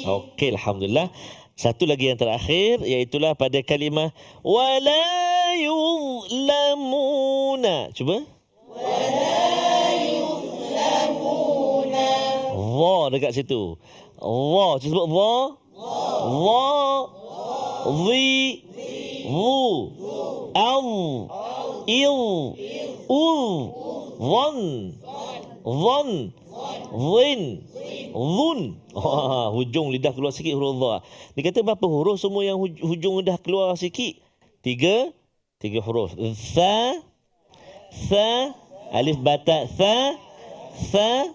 Okey, alhamdulillah. Satu lagi yang terakhir, iaitulah pada kalimah wala yuzlamuna. Cuba. Wa dekat situ. Wa, cuba sebut wa. Wa. Zi. Wu. Al. Il. Ul. Wan. Zon. Zin. Zun. Hujung lidah keluar sikit huruf dha. Dia kata berapa huruf semua yang hujung lidah keluar sikit? Tiga huruf. Tha. Alif bata tha. Dha.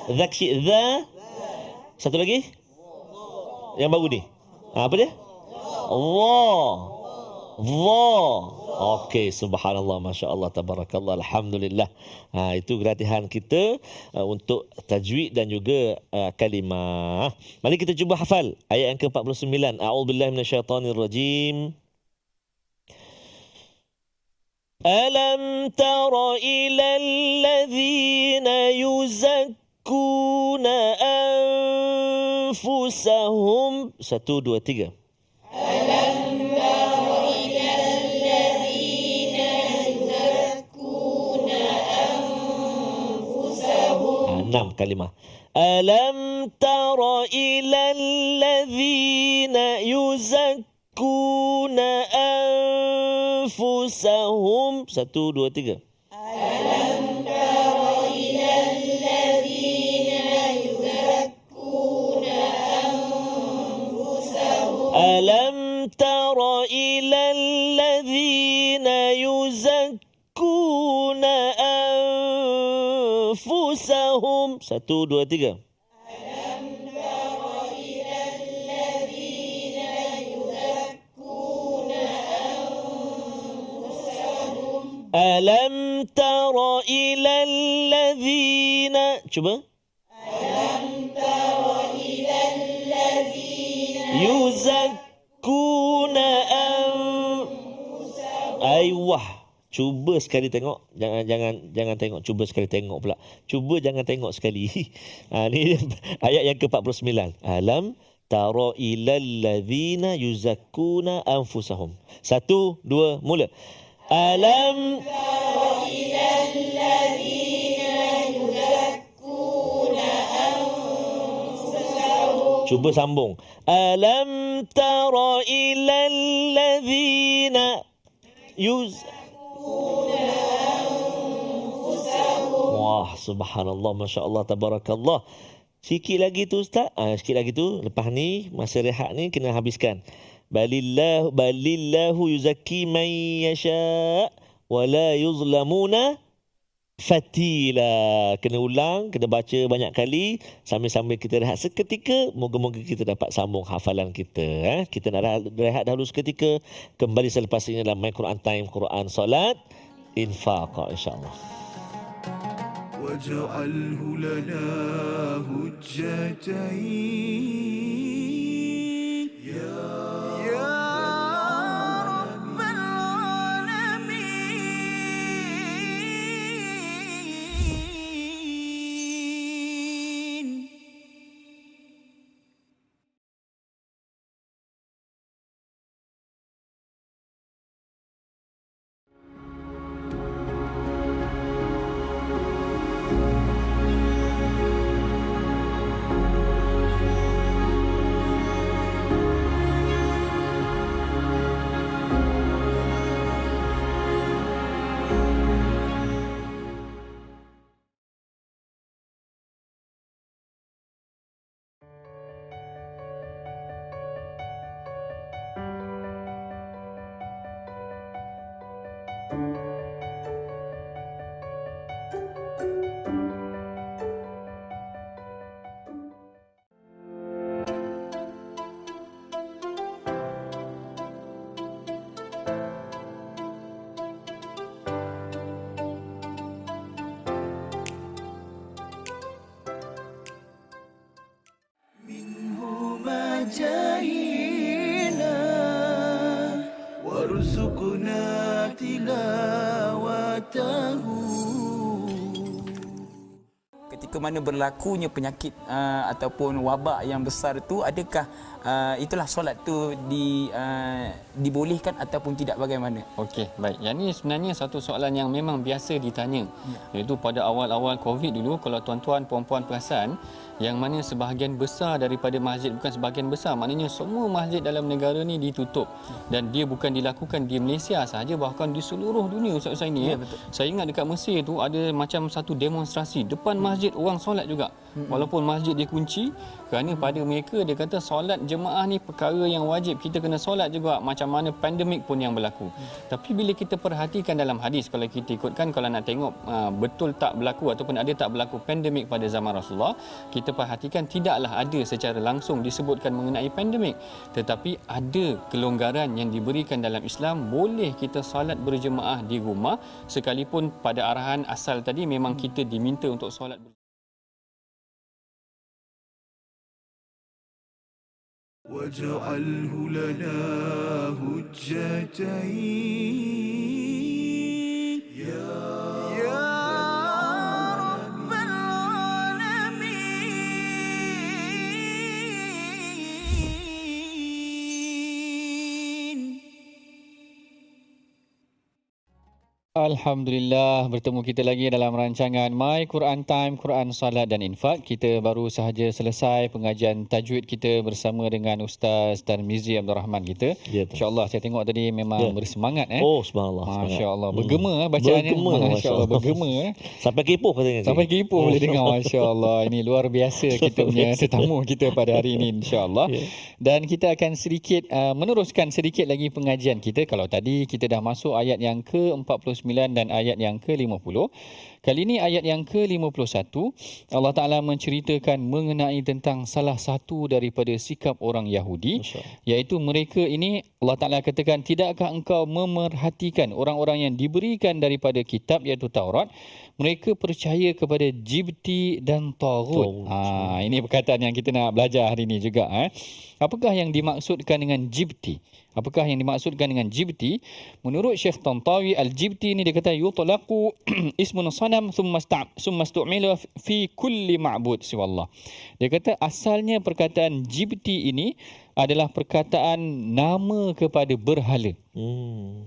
Zakshi dha. Satu lagi? Yang baru ni. Apa dia? Dha. Okey, subhanallah, masya Allah, tabarakallah, alhamdulillah. Itu latihan kita untuk tajwid dan juga kalimah. Mari kita cuba hafal ayat yang ke-49. A'udzubillahi minasyaitonirrajim. Alam tara ilal ladzina yuzakkuna anfusahum. 1, 2, 3. Alam tara ilal ladzina yuzakkuna anfusahum. 6 kalimah. Alam tara ilal ladzina yuzakkuna anfusahum. 1, 2, 3. Alam tara ilal ladzina yuzakkuna anfusahum. Alam tara ilal ladzina yuzakkuna anfusahum. 1, 2, 3. Alam tara ilal ladzina. Cuba. Alam tara ilal ladzina yuzakkuna anfusahum. Aiwah. Cuba sekali tengok. Jangan tengok. Cuba sekali tengok pula. Cuba jangan tengok sekali. Ni ayat yang ke-49. Alam tara ilal ladzina yuzakkuna anfusahum. 1, 2, mula. Alam tara ilal ladzina yuzakkuna anfusahum. Cuba sambung. Alam tara ilal ladzina yuzakkuna anfusahum. Wah, subhanallah, masya Allah, tabarakallah. Sikit lagi tu Ustaz. Sikit lagi tu. Lepas ni, masa rehat ni kena habiskan. Balillahu yuzakki man yasha' wa la yuzlamuna fatila. Kena ulang, kena baca banyak kali sambil-sambil kita rehat seketika. Moga-moga kita dapat sambung hafalan kita. Kita nak rehat dahulu seketika. Kembali selepas ini dalam My Quran Time, Quran Salat, Infaq, insya-Allah. واجعله لنا هجتين يا رب العالمين. جاهنا وارزقنا تلاوته. Ketika mana berlakunya penyakit ataupun wabak yang besar tu, adakah itulah solat tu dibolehkan ataupun tidak, bagaimana? Okey, baik. Yang ni sebenarnya satu soalan yang memang biasa ditanya. Iaitu pada awal-awal Covid dulu, kalau tuan-tuan puan-puan perasan, yang mana sebahagian besar daripada masjid, bukan sebahagian besar, maknanya semua masjid dalam negara ni ditutup. Dan dia bukan dilakukan di Malaysia sahaja, bahkan di seluruh dunia Ustaz Husaini. Saya ingat dekat Mesir tu ada macam satu demonstrasi depan masjid, orang solat juga. Walaupun masjid dikunci, kerana pada mereka dia kata solat jemaah ni perkara yang wajib, kita kena solat juga macam mana pandemik pun yang berlaku. Tapi bila kita perhatikan dalam hadis, kalau kita ikutkan, kalau nak tengok betul tak berlaku ataupun ada tak berlaku pandemik pada zaman Rasulullah, kita perhatikan tidaklah ada secara langsung disebutkan mengenai pandemik, tetapi ada kelonggaran yang diberikan dalam Islam. Boleh kita solat berjemaah di rumah, sekalipun pada arahan asal tadi memang kita diminta untuk solat واجعله لنا هجتين يا رب العالمين. Alhamdulillah, bertemu kita lagi dalam rancangan My Quran Time, Quran Salat dan Infak. Kita baru sahaja selesai pengajian tajwid kita bersama dengan Ustaz Tarmizi Abdul Rahman kita. Ya, InsyaAllah saya tengok tadi memang bersemangat. Oh, subhanallah. Masya-Allah, bergema bacaannya. Masya-Allah, bergema. Sampai kepoh katanya. Sampai kepoh boleh dengar, masya-Allah. Ini luar biasa kita punya tetamu kita pada hari ini, insya-Allah. Dan kita akan sedikit meneruskan sedikit lagi pengajian kita. Kalau tadi kita dah masuk ayat yang ke-49 dan ayat yang ke-50. Kali ini ayat yang ke-51, Allah Ta'ala menceritakan mengenai tentang salah satu daripada sikap orang Yahudi, iaitu mereka ini, Allah Ta'ala katakan, tidakkah engkau memerhatikan orang-orang yang diberikan daripada kitab iaitu Taurat, mereka percaya kepada jibti dan taghut. Ini perkataan yang kita nak belajar hari ini juga. Apakah yang dimaksudkan dengan jibti? Apakah yang dimaksudkan dengan jibti? Menurut Syekh Tantawi, al-jibti ini dia kata yutlaqu ismun sanam thumma stu'mila fi kulli ma'bud siwallah. Dia kata asalnya perkataan jibti ini adalah perkataan nama kepada berhala.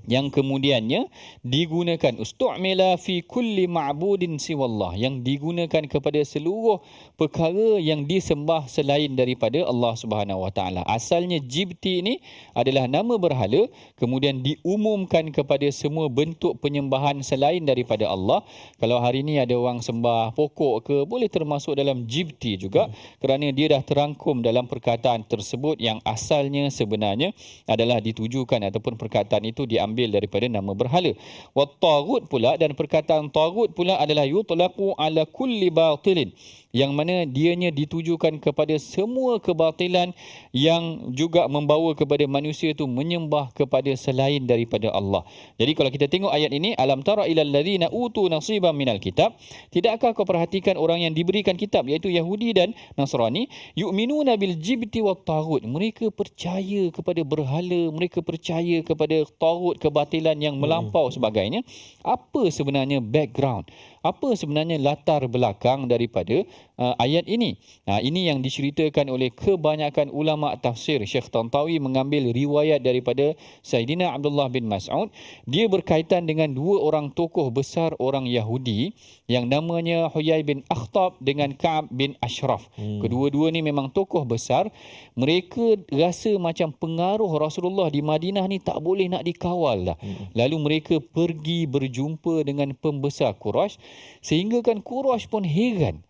Yang kemudiannya digunakan ustu'mila fi kulli ma'budin siwallah, yang digunakan kepada seluruh perkara yang disembah selain daripada Allah Subhanahu Wa Taala. Asalnya jibti ini adalah nama berhala, kemudian diumumkan kepada semua bentuk penyembahan selain daripada Allah. Kalau hari ini ada orang sembah pokok ke, boleh termasuk dalam jibti juga, kerana dia dah terangkum dalam perkataan tersebut yang asalnya sebenarnya adalah ditujukan ataupun perkataan itu diambil daripada nama berhala. Wa taghut pula, dan perkataan taghut pula adalah yutlaqu ala kulli batilin, yang mana dianya ditujukan kepada semua kebatilan yang juga membawa kepada manusia itu menyembah kepada selain daripada Allah. Jadi kalau kita tengok ayat ini, alam tara ilal ladzina utu nasiban minal kitab, tidakkah kau perhatikan orang yang diberikan kitab iaitu Yahudi dan Nasrani, yu'minuna bil jibti wat taghut, mereka percaya kepada berhala, mereka percaya kepada taghut, kebatilan yang melampau sebagainya. Apa sebenarnya background, apa sebenarnya latar belakang daripada ayat ini? Ini yang diceritakan oleh kebanyakan ulama tafsir. Syekh Tantawi mengambil riwayat daripada Sayyidina Abdullah bin Mas'ud. Dia berkaitan dengan dua orang tokoh besar orang Yahudi yang namanya Huyai bin Akhtab dengan Ka'ab bin Ashraf. Kedua-dua ni memang tokoh besar. Mereka rasa macam pengaruh Rasulullah di Madinah ni tak boleh nak dikawal dah. Lalu mereka pergi berjumpa dengan pembesar Quraisy, sehingga kan Quraisy pun heran.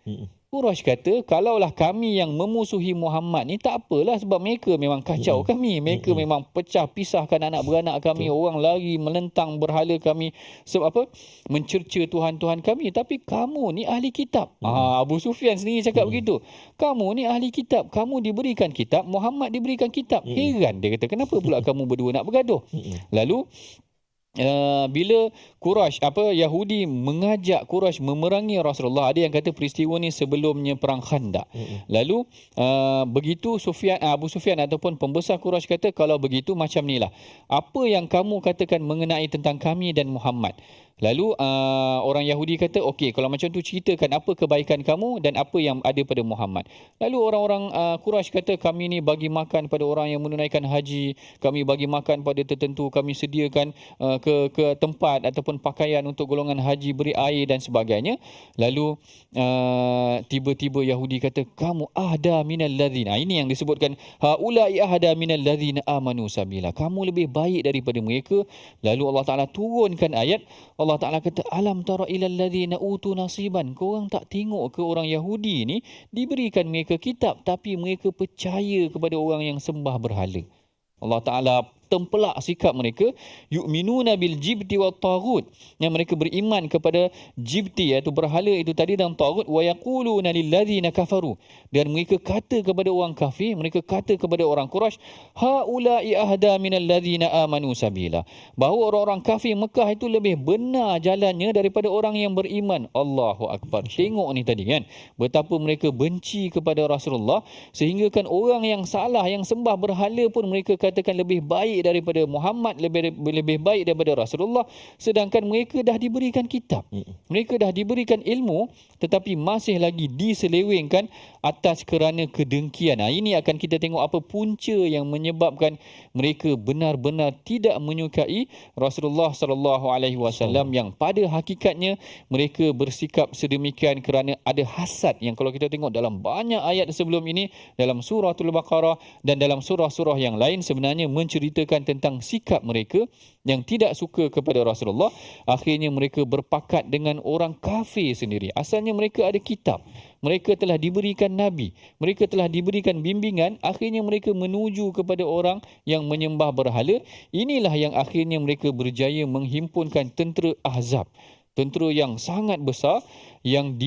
Quraisy kata, kalaulah kami yang memusuhi Muhammad ni tak apalah, sebab mereka memang kacau kami, mereka memang pecah pisahkan anak beranak kami, orang lari melentang berhala kami, sebab apa? Mencerca Tuhan-Tuhan kami. Tapi kamu ni ahli kitab. Abu Sufyan sendiri cakap begitu. Kamu ni ahli kitab, kamu diberikan kitab, Muhammad diberikan kitab. Heran dia kata, kenapa pula kamu berdua nak bergaduh? Lalu bila Quraisy Yahudi mengajak Quraisy memerangi Rasulullah, ada yang kata peristiwa ni sebelumnya perang Khandaq. Lalu begitu Abu Sufyan ataupun pembesar Quraisy kata, kalau begitu macam nilah, apa yang kamu katakan mengenai tentang kami dan Muhammad? Lalu orang Yahudi kata, okey, kalau macam tu ceritakan apa kebaikan kamu dan apa yang ada pada Muhammad. Lalu orang-orang Quraisy kata, kami ni bagi makan pada orang yang menunaikan haji, kami bagi makan pada tertentu, kami sediakan ke tempat ataupun pakaian untuk golongan haji, beri air dan sebagainya. Lalu tiba-tiba Yahudi kata, kamu ahda minal ladzina, ini yang disebutkan, haula'i ahda minal ladzina amanu sabila, kamu lebih baik daripada mereka. Lalu Allah Ta'ala turunkan ayat, Allah Ta'ala kata, alam tara ilal ladzina utu nasiban, korang tak tengok ke orang Yahudi ni diberikan mereka kitab, tapi mereka percaya kepada orang yang sembah berhala. Allah Ta'ala tempelak sikap mereka, yu'minuna bil jibti wat taghut, yang mereka beriman kepada jibti iaitu berhala itu tadi, dan taghut, wa yaquluna lil ladzina kafaru, dan mereka kata kepada orang kafir, mereka kata kepada orang Quraisy, haula'i ahda minal ladzina amanu sabila, bahawa orang-orang kafir Mekah itu lebih benar jalannya daripada orang yang beriman. Allahu akbar. Tengok ni tadi kan, betapa mereka benci kepada Rasulullah, sehingga kan orang yang salah, yang sembah berhala pun mereka katakan lebih baik daripada Muhammad, lebih baik daripada Rasulullah, sedangkan mereka dah diberikan kitab, mereka dah diberikan ilmu, tetapi masih lagi diselewengkan atas kerana kedengkian. Ini akan kita tengok apa punca yang menyebabkan mereka benar-benar tidak menyukai Rasulullah sallallahu alaihi wasallam, yang pada hakikatnya mereka bersikap sedemikian kerana ada hasad, yang kalau kita tengok dalam banyak ayat sebelum ini, dalam suratul Baqarah dan dalam surah-surah yang lain, sebenarnya menceritakan tentang sikap mereka yang tidak suka kepada Rasulullah. Akhirnya mereka berpakat dengan orang kafir sendiri. Asalnya mereka ada kitab, mereka telah diberikan Nabi, mereka telah diberikan bimbingan, akhirnya mereka menuju kepada orang yang menyembah berhala. Inilah yang akhirnya mereka berjaya menghimpunkan tentera Ahzab, tentera yang sangat besar yang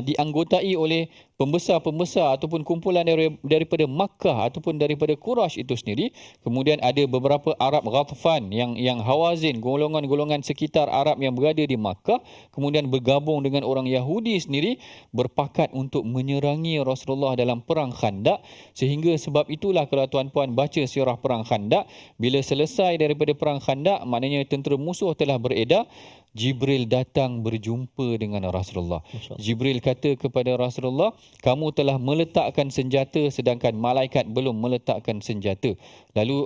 dianggotai oleh pembesar-pembesar ataupun kumpulan daripada Makkah ataupun daripada Quraisy itu sendiri. Kemudian ada beberapa Arab Ghatfan yang Hawazin, golongan-golongan sekitar Arab yang berada di Makkah, kemudian bergabung dengan orang Yahudi sendiri, berpakat untuk menyerangi Rasulullah dalam perang Khandaq. Sehingga sebab itulah kalau tuan-puan baca sirah perang Khandaq, bila selesai daripada perang Khandaq, maknanya tentera musuh telah beredar, Jibril datang berjumpa dengan Rasulullah. Masya Allah. Jibril kata kepada Rasulullah, kamu telah meletakkan senjata sedangkan malaikat belum meletakkan senjata. Lalu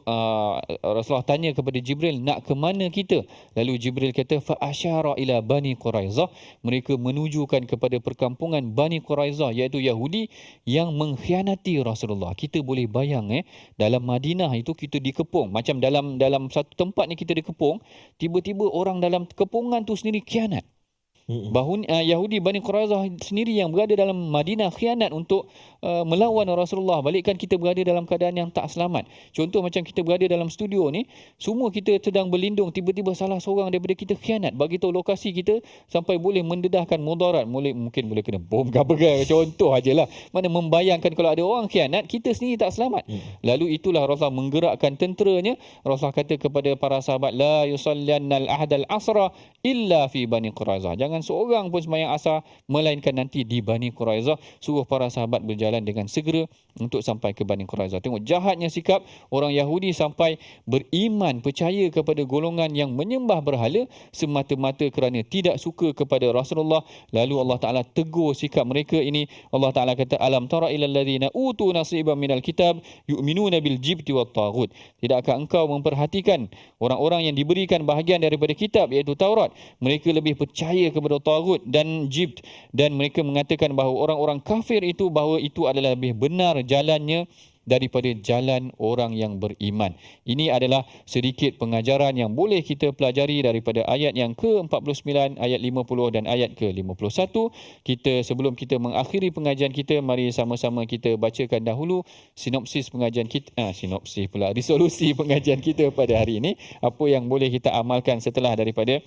Rasulullah tanya kepada Jibril, nak ke mana kita? Lalu Jibril kata, fa asyara ila Bani Quraizah. Mereka menunjukkan kepada perkampungan Bani Quraizah, iaitu Yahudi yang mengkhianati Rasulullah. Kita boleh bayang dalam Madinah itu kita dikepung. Macam dalam satu tempat ni kita dikepung, tiba-tiba orang dalam kepungan tu sendiri khianat. Yahudi Bani Quraizah sendiri yang berada dalam Madinah khianat untuk melawan Rasulullah. Balikkan kita berada dalam keadaan yang tak selamat. Contoh macam kita berada dalam studio ni, semua kita sedang berlindung, tiba-tiba salah seorang daripada kita khianat, bagi tahu lokasi kita sampai boleh mendedahkan mudarat, mungkin boleh kena bom ke apa ke, contoh ajalah. Mana membayangkan kalau ada orang khianat, kita sendiri tak selamat. Lalu itulah Rasulullah menggerakkan tenteranya. Rasulullah kata kepada para sahabat, la yusalliyannal ahdal asra illa fi Bani Quraizah. Jangan seorang pun sembahyang asar melainkan nanti di Bani Quraizah. Suruh para sahabat berjalan dengan segera untuk sampai ke Bani Quraizah. Tengok jahatnya sikap orang Yahudi sampai beriman, percaya kepada golongan yang menyembah berhala semata-mata kerana tidak suka kepada Rasulullah. Lalu Allah Ta'ala tegur sikap mereka ini. Allah Ta'ala kata, alam tara ilal ladzina utu nasiban minal kitab yu'minuna bil jibti wat taghut. Tidakkah engkau memperhatikan orang-orang yang diberikan bahagian daripada kitab, iaitu Taurat, mereka lebih percaya kepada taghut dan jibt, dan mereka mengatakan bahawa orang-orang kafir itu, bahawa itu adalah lebih benar jalannya daripada jalan orang yang beriman. Ini adalah sedikit pengajaran yang boleh kita pelajari daripada ayat yang ke-49, ayat 50 dan ayat ke-51. Sebelum kita mengakhiri pengajian kita, mari sama-sama kita bacakan dahulu sinopsis pengajian kita, resolusi pengajian kita pada hari ini. Apa yang boleh kita amalkan setelah daripada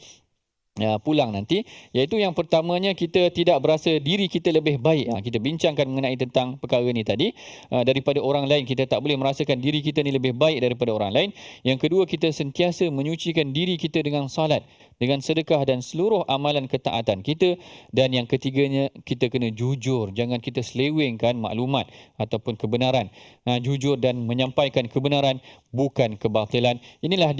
pulang nanti, iaitu yang pertamanya, kita tidak berasa diri kita lebih baik. Kita bincangkan mengenai tentang perkara ni tadi, daripada orang lain. Kita tak boleh merasakan diri kita ni lebih baik daripada orang lain. Yang kedua, kita sentiasa menyucikan diri kita dengan salat, dengan sedekah dan seluruh amalan ketaatan kita. Dan yang ketiganya, kita kena jujur, jangan kita selewengkan maklumat ataupun kebenaran. Jujur dan menyampaikan kebenaran, bukan kebatilan. Inilah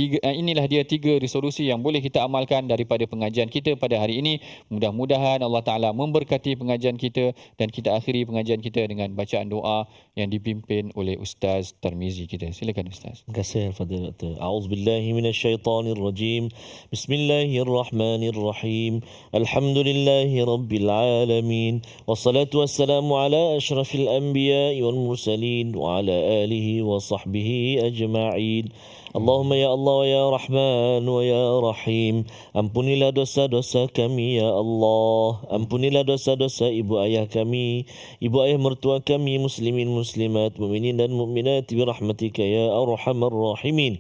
dia 3 resolusi yang boleh kita amalkan daripada pengajian kita pada hari ini. Mudah-mudahan Allah Ta'ala memberkati pengajian kita, dan kita akhiri pengajian kita dengan bacaan doa yang dipimpin oleh Ustaz Tarmizi kita. Silakan Ustaz. Terima kasih Al-Fadhil Dr. A'udzubillahi minasyaitanirrajim. Bismillahirrahmanirrahim. Alhamdulillahi rabbil alamin. Wassalatu wassalamu ala asyrafil anbiya'i wal mursalin wa ala alihi wa sahbihi ajma'in. Allahumma ya Allah wa ya Rahman wa ya Rahim, ampunilah dosa-dosa kami ya Allah. Ampunilah dosa-dosa ibu ayah kami, ibu ayah mertua kami, muslimin muslimat, mukminin dan mukminat bi rahmatika ya arhamar rahimin.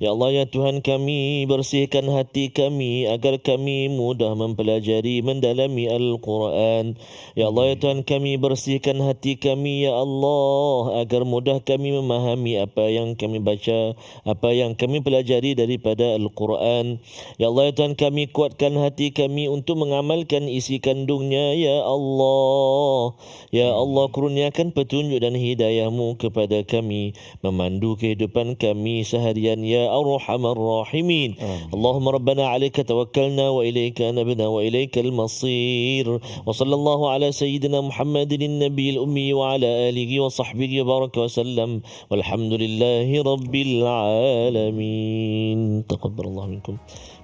Ya Allah ya Tuhan kami, bersihkan hati kami agar kami mudah mempelajari mendalami Al-Quran. Ya Allah ya Tuhan kami, bersihkan hati kami ya Allah agar mudah kami memahami apa yang kami baca, apa yang kami pelajari daripada Al-Quran. Ya Allah ya Tuhan kami, kuatkan hati kami untuk mengamalkan isi kandungnya ya Allah. Ya Allah, kurniakan petunjuk dan hidayah-Mu kepada kami, memandu kehidupan kami seharian ya Arhamar Rahimin. Allahumma Rabbana alaika tawakkalna wa ilaika nabna wa ilaikal masir. Wa sallallahu ala sayyidina Muhammadin nabiyil ummi wa ala alihi wa sahbihi wa baraka wa sallam. Walhamdulillahi rabbil alamin. Taqabbalallahu minkum.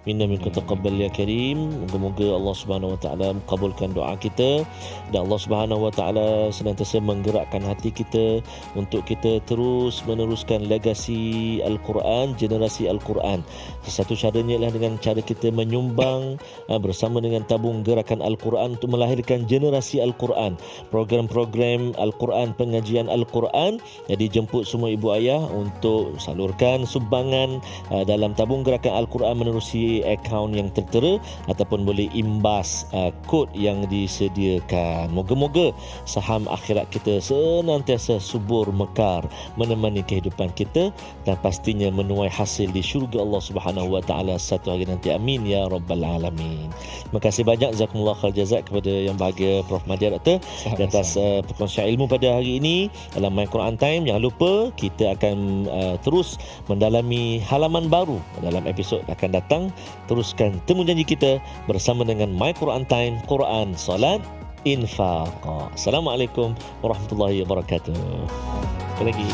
Minna minkum taqabbal ya karim. Moga-moga Allah Subhanahu wa taala mengabulkan doa kita, dan Allah Subhanahu wa taala senantiasa menggerakkan hati kita untuk kita terus meneruskan legasi Al-Quran, generasi Al-Quran. Satu caranya ialah dengan cara kita menyumbang bersama dengan tabung gerakan Al-Quran untuk melahirkan generasi Al-Quran. Program-program Al-Quran, pengajian Al-Quran. Jadi jemput semua ibu ayah untuk salurkan sumbangan dalam tabung gerakan Al-Quran menerusi akaun yang tertera, ataupun boleh imbas kod yang disediakan. Moga-moga saham akhirat kita senantiasa subur mekar menemani kehidupan kita, dan pastinya menuai hasil di syurga Allah Subhanahu wa taala satu hari nanti. Amin ya rabbal alamin. Terima kasih banyak, jazakumullah khair jazak kepada yang bahagia Prof Madya Doktor di atas perkongsian ilmu pada hari ini dalam My Quran Time. Jangan lupa kita akan terus mendalami halaman baru dalam episod akan datang teruskan temu janji kita bersama dengan My Quran Time, Quran, Salat, Infaq. Assalamualaikum warahmatullahi wabarakatuh. Sekali lagi.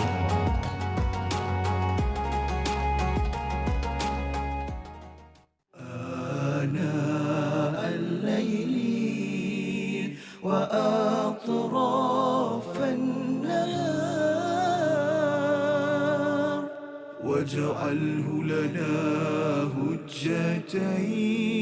آناء الليل وأطراف النهار واجعله لنا هجتين